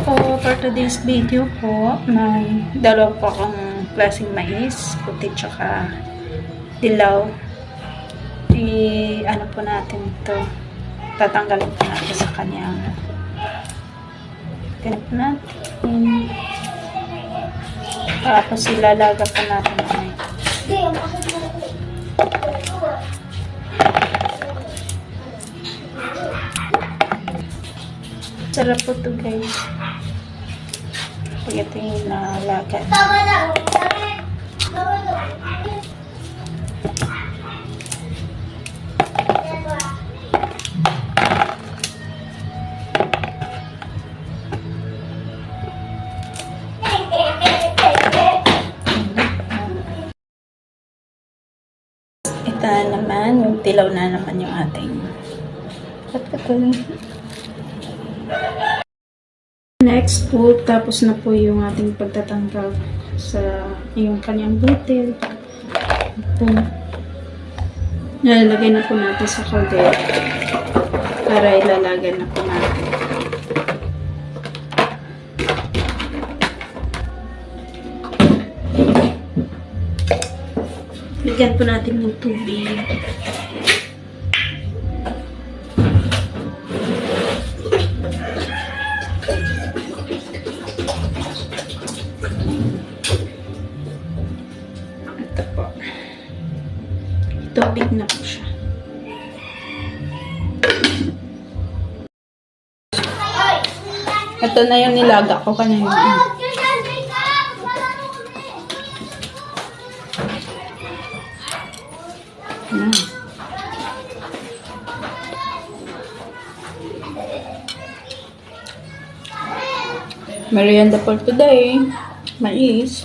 po, for today's video po, may dalawa po akong klaseng mais, puti tsaka dilaw. Ano po natin ito, tatanggalin po natin sa kanyang ganito natin. Tapos ilalaga po natin ay sarap po ito guys. Pag ito yung nalaga. Ito naman, yung tilaw na naman yung ating next po, tapos na po yung ating pagtatanggal sa yung kanyang butil. Ito. Nalalagay na po natin sa kaldero para ilalagan na po natin. Bigyan po natin ng tubig. Ito po. Tubig na po siya. Ito na yung nilaga ko kanina. Merienda for today, mais.